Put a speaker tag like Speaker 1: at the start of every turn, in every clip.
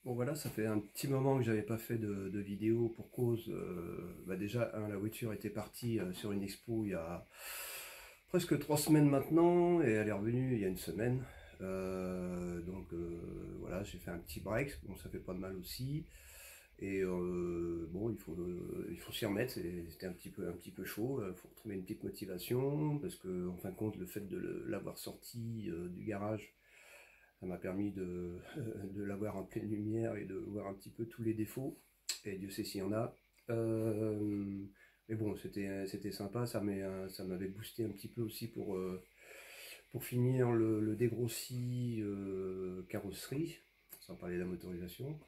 Speaker 1: Bon voilà, ça fait un petit moment que j'avais pas fait de vidéo pour cause, déjà, la voiture était partie sur une expo il y a presque 3 semaines maintenant, et elle est revenue il y a une semaine. Voilà, j'ai fait un petit break, bon ça fait pas de mal aussi. Et bon, il faut s'y remettre, c'était un petit peu chaud, il faut retrouver une petite motivation, parce que en fin de compte, le fait de l'avoir sorti du garage, ça m'a permis de l'avoir en pleine lumière et de voir un petit peu tous les défauts, et Dieu sait s'il y en a. Euh, mais bon, c'était sympa, ça m'avait boosté un petit peu aussi pour finir le dégrossi carrosserie, sans parler de la motorisation.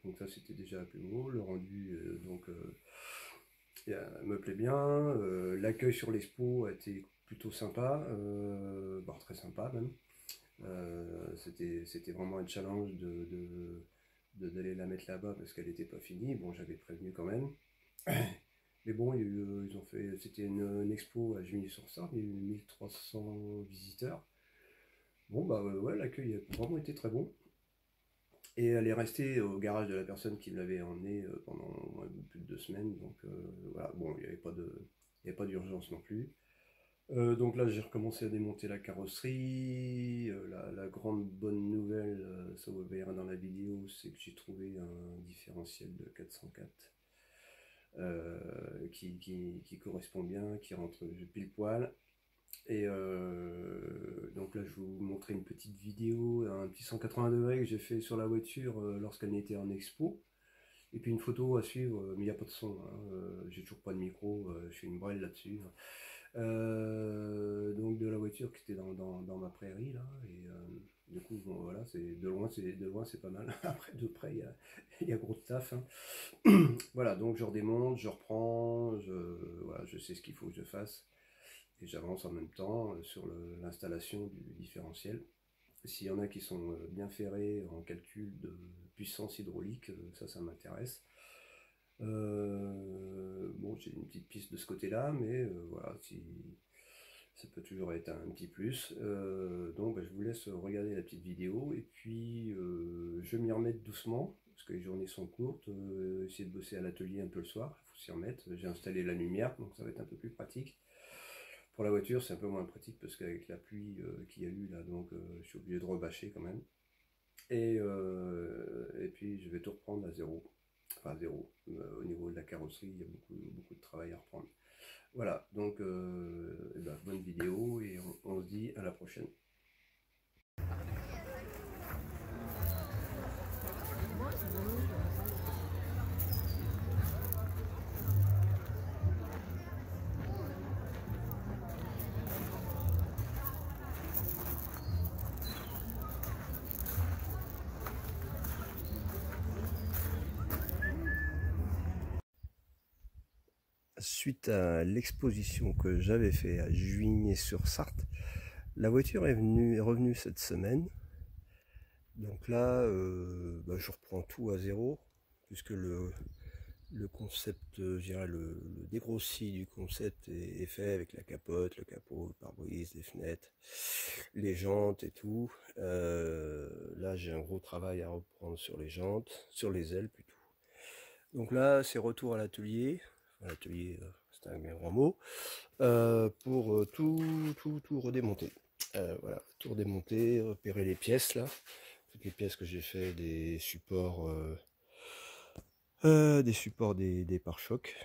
Speaker 1: Donc ça c'était déjà un peu gros, le rendu me plaît bien. L'accueil sur l'expo a été plutôt sympa, très sympa même. C'était vraiment un challenge d'aller la mettre là-bas parce qu'elle n'était pas finie. Bon, j'avais prévenu quand même. Mais bon, ils ont fait, c'était une expo à Juigné-sur-Sarthe, il y a eu 1300 visiteurs. Bon, ouais, l'accueil a vraiment été très bon. Et elle est restée au garage de la personne qui me l'avait emmenée pendant plus de 2 semaines. Donc voilà, bon, il n'y avait pas d'urgence non plus. Donc là, j'ai recommencé à démonter la carrosserie. La grande bonne nouvelle, ça vous verrez dans la vidéo, c'est que j'ai trouvé un différentiel de 404 qui correspond bien, qui rentre pile poil. Et donc là, je vais vous montrer une petite vidéo, un petit 180 degrés que j'ai fait sur la voiture lorsqu'elle était en expo. Et puis une photo à suivre, mais il n'y a pas de son, hein, j'ai toujours pas de micro, je fais une brêle là-dessus. Donc de la voiture qui était dans ma prairie là, et du coup bon, voilà, de loin c'est pas mal. Après de près il y a gros de taf, hein. Voilà, donc je redémonte, je reprends, voilà, je sais ce qu'il faut que je fasse, et j'avance en même temps sur l'installation du différentiel. S'il y en a qui sont bien ferrés en calcul de puissance hydraulique, ça m'intéresse. Bon, j'ai une petite piste de ce côté-là, mais voilà, ça peut toujours être un petit plus. Donc je vous laisse regarder la petite vidéo, et puis je vais m'y remettre doucement, parce que les journées sont courtes, essayer de bosser à l'atelier un peu le soir, il faut s'y remettre. J'ai installé la lumière, donc ça va être un peu plus pratique. Pour la voiture, c'est un peu moins pratique, parce qu'avec la pluie qu'il y a eu là, donc je suis obligé de rebâcher quand même. Et puis je vais tout reprendre à zéro. Enfin zéro. Au niveau de la carrosserie, il y a beaucoup de travail à reprendre. Voilà, donc bonne vidéo, et on se dit à la prochaine. Suite à l'exposition que j'avais fait à Juigné-sur-Sarthe, la voiture est revenue cette semaine. Donc là, je reprends tout à zéro, puisque le concept, je dirais le dégrossi du concept est fait avec la capote, le capot, le pare-brise, les fenêtres, les jantes et tout. Là, j'ai un gros travail à reprendre sur les jantes, sur les ailes plutôt. Donc là, c'est retour à l'atelier. L'atelier, c'est un bien grand mot, pour tout redémonter. Voilà, tout redémonter, repérer les pièces là, toutes les pièces que j'ai fait, des supports, des pare-chocs.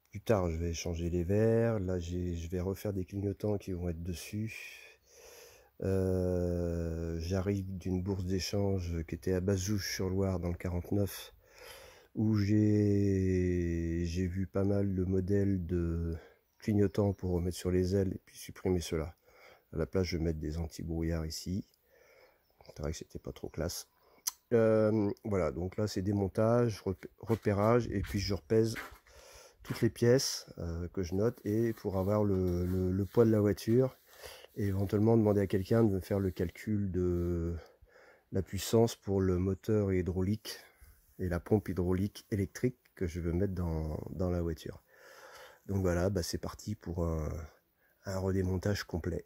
Speaker 1: Plus tard, je vais changer les verres. Là, je vais refaire des clignotants qui vont être dessus. J'arrive d'une bourse d'échange qui était à Bazouges-sur-Loire dans le 49, où j'ai vu pas mal de modèles de clignotants pour remettre sur les ailes et puis supprimer cela. À la place, je vais mettre des anti-brouillards ici. C'est vrai que c'était pas trop classe. Voilà, donc là c'est démontage, repérage, et puis je repèse toutes les pièces que je note, et pour avoir le poids de la voiture, et éventuellement demander à quelqu'un de me faire le calcul de la puissance pour le moteur hydraulique et la pompe hydraulique électrique que je veux mettre dans la voiture. Donc voilà, c'est parti pour un redémontage complet.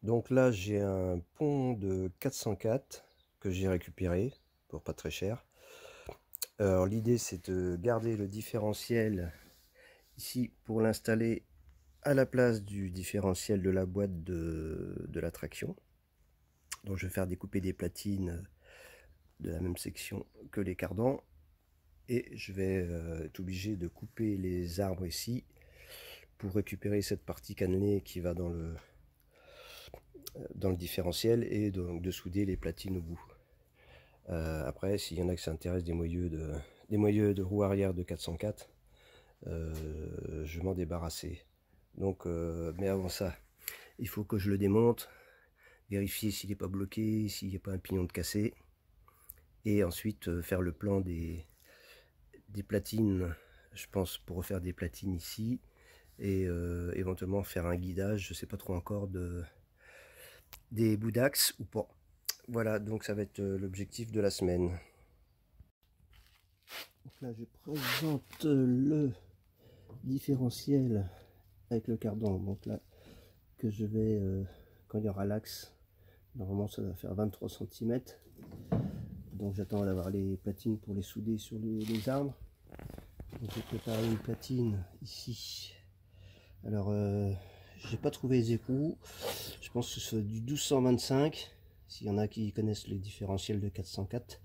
Speaker 1: Donc là j'ai un pont de 404 que j'ai récupéré pour pas très cher. Alors l'idée c'est de garder le différentiel ici pour l'installer à la place du différentiel de la boîte de la traction. Donc je vais faire découper des platines de la même section que les cardans et je vais être obligé de couper les arbres ici pour récupérer cette partie cannelée qui va dans le différentiel et donc de souder les platines au bout. Après, s'il y en a qui s'intéressent des moyeux de roue arrière de 404, je vais m'en débarrasser. Donc, mais avant ça, il faut que je le démonte, vérifier s'il n'est pas bloqué, s'il n'y a pas un pignon de cassé, et ensuite faire le plan des platines, je pense, pour refaire des platines ici, et éventuellement faire un guidage, je ne sais pas trop encore, des bouts d'axe ou pas. Voilà, donc ça va être l'objectif de la semaine. Donc là, je présente le différentiel avec le cardan. Donc là, que je vais, quand il y aura l'axe, normalement ça va faire 23 cm. Donc j'attends d'avoir les platines pour les souder sur les arbres. Donc j'ai préparé une platine ici. Alors, j'ai pas trouvé les écrous. Je pense que c'est du 1225. S'il y en a qui connaissent les différentiels de 404.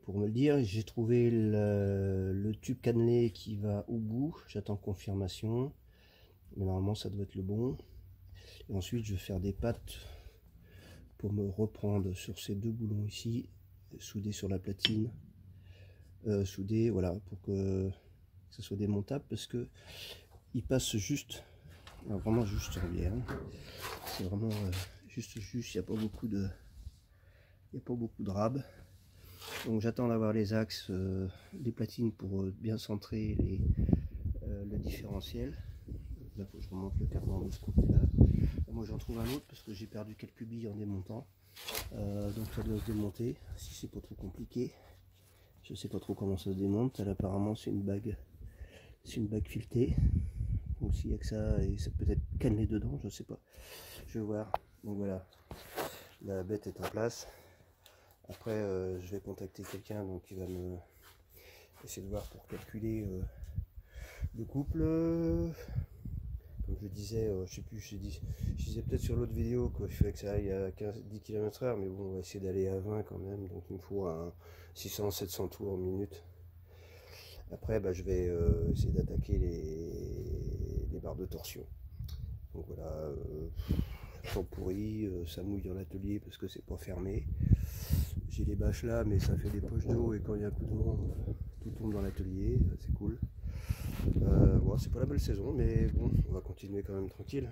Speaker 1: Pour me le dire, j'ai trouvé le tube cannelé qui va au bout. J'attends confirmation. Mais normalement, ça doit être le bon. Et ensuite, je vais faire des pattes pour me reprendre sur ces deux boulons ici. Souder sur la platine. Souder, voilà, pour que ça soit démontable. Parce que il passe juste, alors vraiment juste en bière. C'est vraiment juste, il n'y a pas beaucoup de, rab. Donc j'attends d'avoir les axes, les platines pour bien centrer le différentiel. Là, faut que je remonte le cardan de ce côté-là. Moi j'en trouve un autre parce que j'ai perdu quelques billes en démontant. Donc ça doit se démonter, si c'est pas trop compliqué. Je sais pas trop comment ça se démonte. Là, apparemment c'est une bague filetée. Donc s'il n'y a que ça, et ça peut être cannelé dedans, je sais pas. Je vais voir. Donc voilà, la bête est en place. Après, je vais contacter quelqu'un donc qui va me essayer de voir pour calculer le couple. Comme je disais, je sais plus, je disais peut-être sur l'autre vidéo qu'il fallait que ça aille à 10 km/h, mais bon, on va essayer d'aller à 20 quand même. Donc il me faut un 600-700 tours minute. Après, bah, je vais essayer d'attaquer les barres de torsion. Donc voilà, temps pourri, ça mouille dans l'atelier parce que c'est pas fermé. J'ai les bâches là, mais ça fait des poches d'eau et quand il y a un coup de vent, tout tombe dans l'atelier, c'est cool. Bon, c'est pas la belle saison, mais bon, on va continuer quand même tranquille.